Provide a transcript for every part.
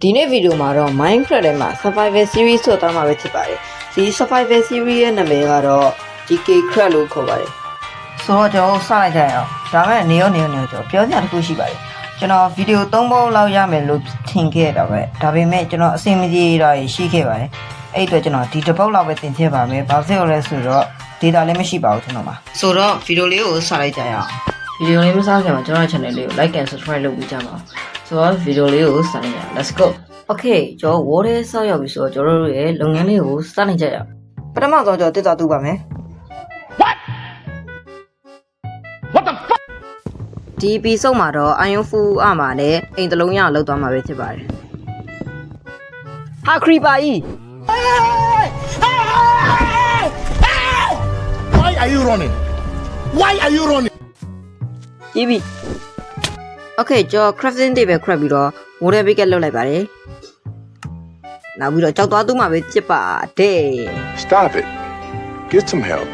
ဒီနေ့ဗီဒီယိုမှာတော့ Minecraft ထဲမှာ Survival Series ဆိုတော့မှာပဲဖြစ်ပါတယ်။ဒီ Survival Series ရဲ့နာမည်ကတော့ DK Craft လို့ခေါ်ပါတယ်။ဆိုတော့ကျွန်တော်စလိုက်ကြရအောင်။ဒါမဲ့နေရောကျွန်တော်ပြောစရာတစ်ခုရှိပါတယ်။ကျွန်တော်ဗီဒီယို3ပုံလောက်ရမယ်လို့ထင်ခဲ့တာပဲ။ဒါပေမဲ့ကျွန်တော်အဆင်မပြေတာရှိခဲ့ပါတယ်။အဲ့အတွက်ကျွန်တော်ဒီတစ်ပုတ်လောက်ပဲသင်ခဲ့ပါမယ်။ဘာဖြစ်လို့လဲဆိုတော့ data လည်းမရှိပါဘူးကျွန်တော်မှာ။ဆိုတော့ဗီဒီယိုလေးကိုစလိုက်ကြရအောင်။ဗီဒီယိုလေးမစခင်မှာကျွန်တော် channel လေးကို like and subscribe လုပ်ပြီးကြပါဦး။ဆိုတော့ဗီဒီယိုလေးကိုစလိုက်ကြအောင် Let's go Okay ကျွန်တော် wall ထဲဆောက်ရောက်ပြီဆိုတော့ကျွန်တော်တို့ရဲ့လုပ်ငန်းလေးကိုစတင်ကြရအောင်ပထမဆုံးကျွန်တော်တစ်သွားတူပါမယ် What the fuck ဒီပီစုံမှာတော့ iron full အမှာနဲ့အိမ်တစ်လုံးရအောင်လုပ်သွားမှာပဲဖြစ်ပါတယ်ဟာခရီပါကြီး Why are you running Why are you running ကြီးပြီ Okay ကျွန်တော် crafting table craft ပြီးတော့ wall bucket လုပ်လိုက်ပါတယ်နောက်ပြီးတော့ကြောက်သွားသူ့မှာပဲဖြစ်ပါတယ် Stop it. Get some help.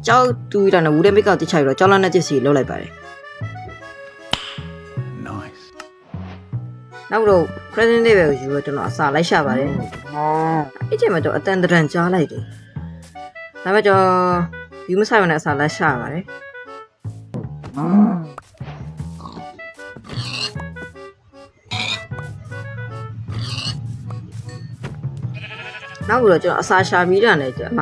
ကြောက်တူရတာနဲ့ wooden pick တိချပြီးတော့ကြောက်လန့်တဲ့ပစ္စည်းလုပ်လိုက်ပါတယ် Nice. နောက်တော့ crafting table ကိုယူတော့ကျွန်တော်အစာလိုက်ရှာပါတယ်အဲ့ချိန်မှာတော့အတန်တရံကြားလိုက်တယ်ဒါပေမဲ့ကျွန်တော်ယူမဆိုင်ရတဲ့အစာလိုက်ရှာပါတယ်နောက်ပြီးတော့ကျွန်တော်အစာရှာပြီးတာနဲ့ကျမ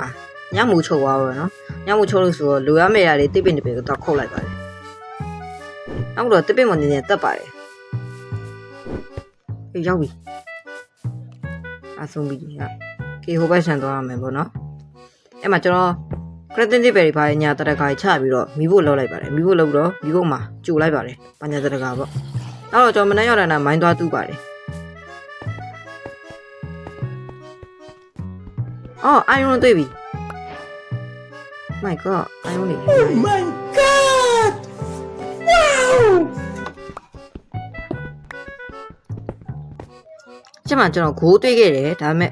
ညမူချုပ်သွားပါတော့နော်ညမူချုပ်လို့ဆိုတော့လိုရမယ့်အရာတွေတစ်ပင်တစ်ပင်ကိုတော့ခုတ်လိုက်ပါတယ်နောက်ပြီးတော့တစ်ပင်မနေနေတက်ပါတယ်အေးရောက်ပြီအဆုံးပြီဟာကေဟိုဘက်ဆန်သွားရမယ်ပေါ့နော်အဲ့မှာကျွန်တော် crafting table တွေပါညာတရကာချပြီးတော့မီးဖို့လောက်လိုက်ပါတယ်မီးဖို့လောက်တော့မီးဖို့မှာကြိုလိုက်ပါတယ်ပညာတရကာပေါ့နောက်တော့ကျွန်တော်မနေ့ရောက်တာမိုင်းသွားတူးပါတယ်အော် iron တွေ့ပြီ My god iron လေး Oh my god Wow ကျမကျွန်တော်ဂိုးတွေ့ခဲ့တယ်ဒါပေမဲ့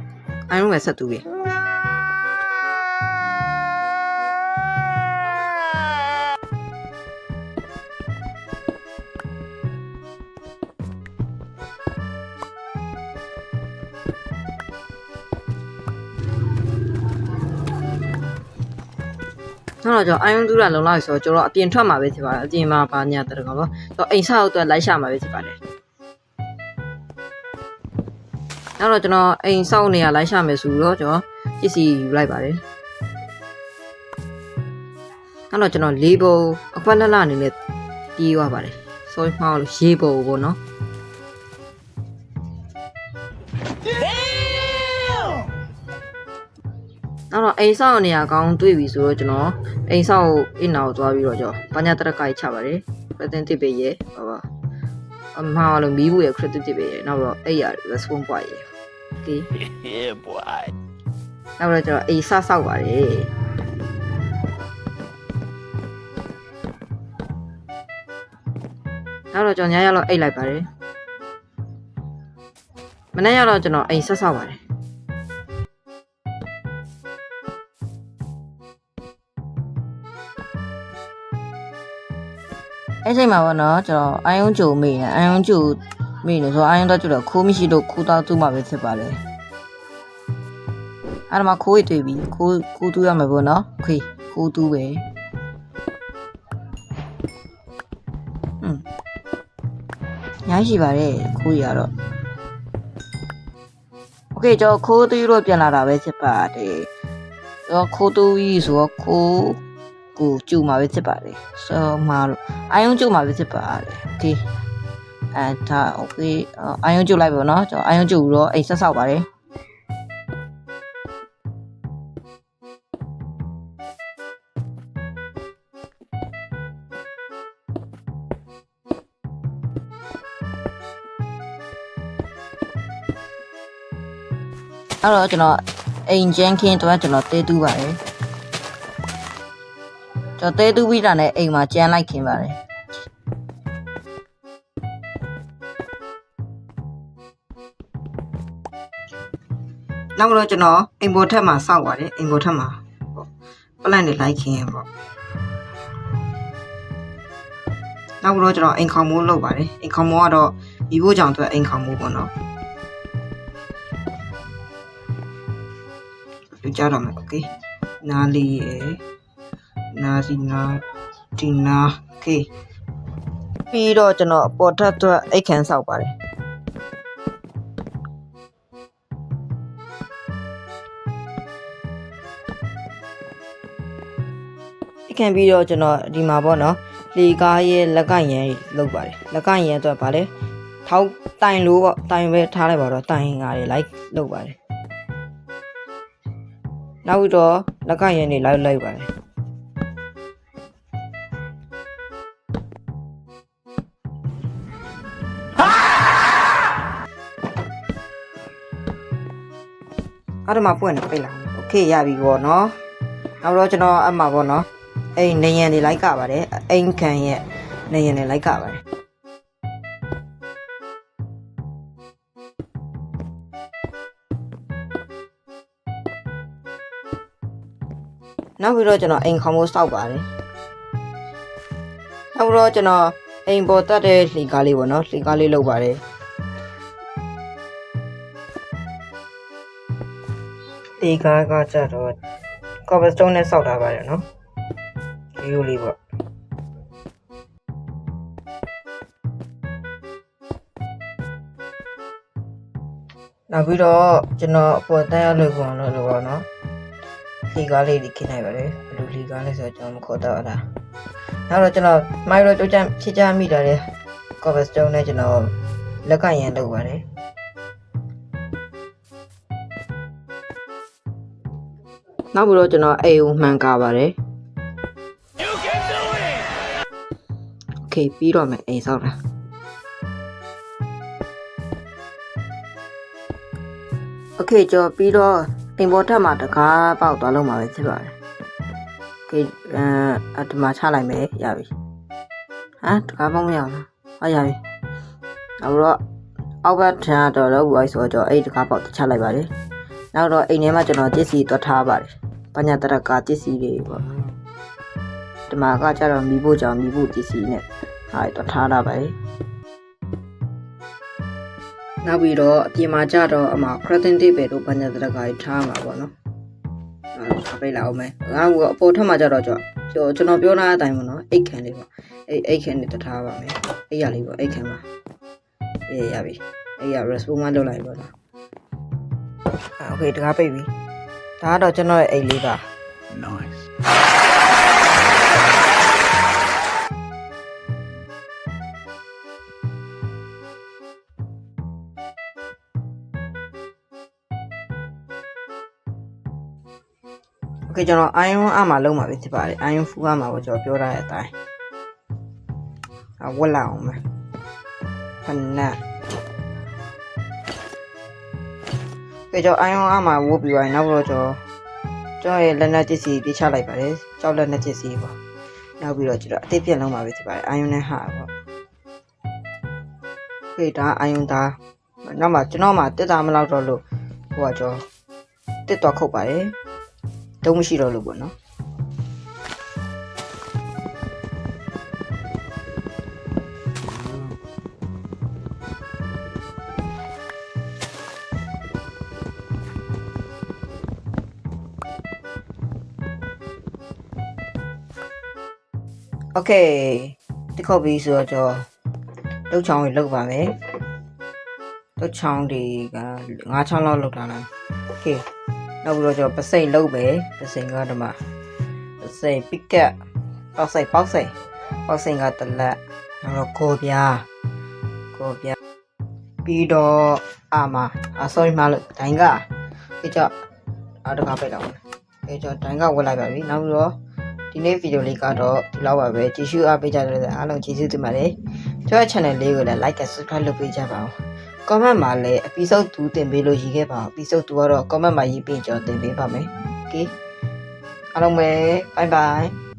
iron ပဲဆက်တူပြီနောက်တော့ကျွန်တော် iron တူးတာလုံလောက်ဆိုတော့ကျွန်တော်အပြင်ထွက်မှာပဲဖြစ်ပါတယ်အပြင်မှာဘာညာတရကောင်ပေါ့တော့အိမ်ဆောက်အတွက်လိုက်ရှာမှာပဲဖြစ်ပါတယ်နောက်တော့ကျွန်တော်အိမ်ဆောက်နေရလိုက်ရှာမယ်ဆိုတော့ကျွန်တော်ပစ္စည်းယူလိုက်ပါတယ်နောက်တော့ကျွန်တော်လေးပုံအခွက်လက်လအနေနဲ့တီးသွားပါတယ် sorry မှားလို့ရေးပုံပေါ့နော်နောက်တော့အိမ်ဆောက်နေရကောင်းတွေ့ပြီဆိုတော့ကျွန်တော်အိမ်ဆောက်အိမ်နောက်သွားပြီးတော့ကျွန်တော်ဘာညာတရကိုက်ချပါတယ် crafting table ရဲ့ဘာအမှားလို့မီးဘူးရဲ့ crafting table ရဲ့နောက်တော့အဲ့ရ respawn point ရဲ့ okay Yeah boy နောက်တော့ကျွန်တော်အိမ်ဆောက်ပါတယ်နောက်တော့ကျွန်တော်ညရောက်တော့အိတ်လိုက်ပါတယ်မနေ့ရောက်တော့ကျွန်တော်အိမ်ဆောက်ပါတယ်အဲ့ချိန်မှာပေါ့နော်ကျွန်တော်အာယုံကြိုမိနေအာယုံကြိုမိနေဆိုအာယုံတော့ကျတော့ခိုးမရှိလို့ခိုးတော့သူ့မှာပဲဖြစ်ပါတယ်အဲ့ဒါမှခိုးရတွေ့ပြီခိုးတူးရမယ်ပေါ့နော်ခိုးတူးပဲညာရှိပါတယ်ခိုးရတော့โอเคကျွန်တော်ခိုးတူးလို့ပြန်လာတာပဲဖြစ်ပါတယ်တော့ခိုးတူးကြီးဆိုတော့ခိုးကိုကျူမှာပဲဖြစ်ပါတယ်ဆိုမှာအာယုံကျူမှာပဲဖြစ်ပါတယ်โอเคဒါโอเคအာယုံကျူလိုက်ပါတော့ကျွန်တော်အာယုံကျူတော့အိမ်ဆက်ဆောက်ပါတယ်အဲ့တော့ကျွန်တော်အိမ်ကျန်းခင်းတော့ကျွန်တော်တဲတူးပါတယ်ကျွန်တော်တဲတူးပြီးတာနဲ့အိမ်မှာကျန်းလိုက်ခင်းပါတယ်နောက်တော့ကျွန်တော်အိမ်ပေါ်ထက်မှာစောက်ပါတယ်အိမ်ပေါ်ထက်မှာပေါ့ပလန့်နေလိုက်ခင်းပေါ့ က နောက်ပြီးတော့ကျွန်တော်အိမ်ခေါင်မိုးလုပ်ပါတယ်အိမ်ခေါင်မိုးကတော့ဒီဘိုးကြောင့်အတွက်အိမ်ခေါင်မိုးပေါ့နော်လူကြတော့မယ်โอเคနားလေးရယ်နားစီနားဒီနားโอเคပြီးတော့ကျွန်တော်ပေါ်ထပ်အတွက်အိတ်ခမ်းဆောက်ပါတယ်အိတ်ခမ်းပြီးတော့ကျွန်တော်ဒီမှာပေါ့နော်လေကားရဲ့လက်ကရန်လုပ်ပါတယ်လက်ကရန်အတွက်ဗာလဲထောက်တိုင်လို့ပေါ့တိုင်ပဲထားလိုက်ပါတော့တိုင်ငါတွေလိုက်လုပ်ပါတယ်နောက်ပြီးတော့လက်ကရန်တွေလိုက်ပါတယ်အဲ့ဒါမှပွင့်နေပြလာโอเคရပြီပေါ့နော်နောက်တော့ကျွန်တော်အမှပေါ့နော်အိမ်နေရန်တွေလိုက်ကပါတယ်အိမ်ခံရဲ့နေရန်တွေလိုက်ကပါတယ်နောက်ပြီးတော့ကျွန်တော်အိမ်ခေါင်မိုးစောက်ပါတယ်နောက်ပြီးတော့ကျွန်တော်အိမ်ပေါ်တက်တဲ့လှေကားလေးပေါ့နော်လှေကားလေးလုပ်ပါတယ်လှေကားကကြတော့ကော်ဘစတုန်းနဲ့စောက်ထားပါတယ်နော်ဒီလိုလေးပေါ့နောက်ပြီးတော့ကျွန်တော်အပေါ်တန်းရလို့ပေါ့နော်လို့ပေါ့နော်လီကားလေးတွေခင်းနိုင်ပါတယ်ဘယ်လိုလီကားလဲဆိုတော့ကျွန်တော်မခေါ်တော့တာနောက်တော့ကျွန်တော်မိုက်ရောတိုးချမ်းဖြစ်ချမိတာလေကော်ဘစတုန်းနဲ့ကျွန်တော်လက်ကရန်လုပ်ပါတယ်နောက်ပြီးတော့ကျွန်တော်အိမ်ကိုမှန်ကားပါတယ် โอเคပြီးတော့မယ်အိမ်ဆောက်တာโอเคကြောပြီးတော့အိမ်ပေါ်ထပ်မှာတကားပေါက်သွားလုံးမှာပဲဖြစ်ပါတယ်โอเคဒီမှာချလိုက်မယ်ရပြီတကားပေါက်မရအောင်လားရပြီနောက်တော့အောက်ဘက်ထန်တော့တော့ဘူးဆိုတော့အဲ့တကားပေါက်ချလိုက်ပါတယ်နောက်တော့အိမ်ထဲမှာကျွန်တော်ပစ္စည်းတွတ်ထားပါတယ်ပညာတရကပစ္စည်းတွေပေါ့ဒီမှာကကြတော့မိဖို့ကြောင့်မိဖို့ပစ္စည်းနဲ့တွတ်ထားတာပါတယ်နောက်ပြီးတော့အပြင်မှာကြတော့အမခရတင်တေးပဲတို့ပညာတရကကြီးထားမှာပေါ့နော်ထားပေးလိုက်အောင်မယ်ငါကအပေါ်ထပ်မှာကြတော့ကျွန်တော်ပြောထားတဲ့အတိုင်းပေါ့နော်အိတ်ခမ်းလေးပေါ့အိတ်ခမ်းနဲ့တွတ်ထားပါမယ်အိတ်ရလေးပေါ့အိတ်ခမ်းပါရပြီအိတ်ရ response လုပ်လိုက်ပေါ့နော်โอเคတကားပိတ်ပြီဒါကတော့ကျွန်တော်ရဲ့အိတ်လေးပါ Nice.โอเคကျွန်တော် iron အမှာလုံးမှာပဲဖြစ်ပါတယ် iron full အမှာကိုကျွန်တော်ပြောထားတဲ့အတိုင်းဝက်လာအောင်မယ်ဖနက်ကျွန်တော် iron အမှာဝုတ်ပြီးသွားရင်နောက်တော့ကျွန်တော်ရဲ့လက်နက်ပစ္စည်းပြချလိုက်ပါတယ်ကြောက်လက်နက်ပစ္စည်းပေါ့နောက်ပြီးတော့ကျွန်တော်အသေးပြက်လုံးမှာပဲဖြစ်ပါတယ် iron နဲ့ဟာပေါ့ခေတာ iron သားနောက်မှကျွန်တော်မှတက်တာမလောက်တော့လို့ဟိုကကျွန်တော်တက်တော့ခုတ်ပါတယ်တုံးမရှိတော့လို့ပေါ့နော်โอเคဒီခုတ်ပြီးဆိုတော့လှုပ်ချောင်းတွေလှုပ်ပါမယ်လှုပ်ချောင်းတွေက9ချောင်းလောက်လှုပ်ထားလားโอเคနောက်ပြီးတော့ကျွန်တော်ပစိန်လှုပ်ပဲပစိန်ကဓမ္မပစိန်ပစ်ကတ်ပေါက်စိန်ကတလက်နောက်တော့ကိုပြားပြီးတော့sorry မလို့ဒိုင်ကဒီကြောင့်တကားပိတ်တော့အဲကြောင့်ဒိုင်ကဝက်လိုက်ပါပြီနောက်ပြီးတော့ဒီနေ့ဗီဒီယိုလေးကတော့ဒီလောက်ပါပဲကြည့်ရှုအားပေးကြတဲ့အားလုံးကျေးဇူးတင်ပါတယ်ကျွန်တော် channel လေးကိုလည်း like and subscribe လုပ်ပေးကြပါဦး comment မှာလည်း episode 2တင်ပေးလို့ရည်ခဲ့ပါဦး episode 2ကတော့ comment မှာရေးပေးကျွန်တော်တင်ပေးပါမယ် okay အားလုံးပဲ bye bye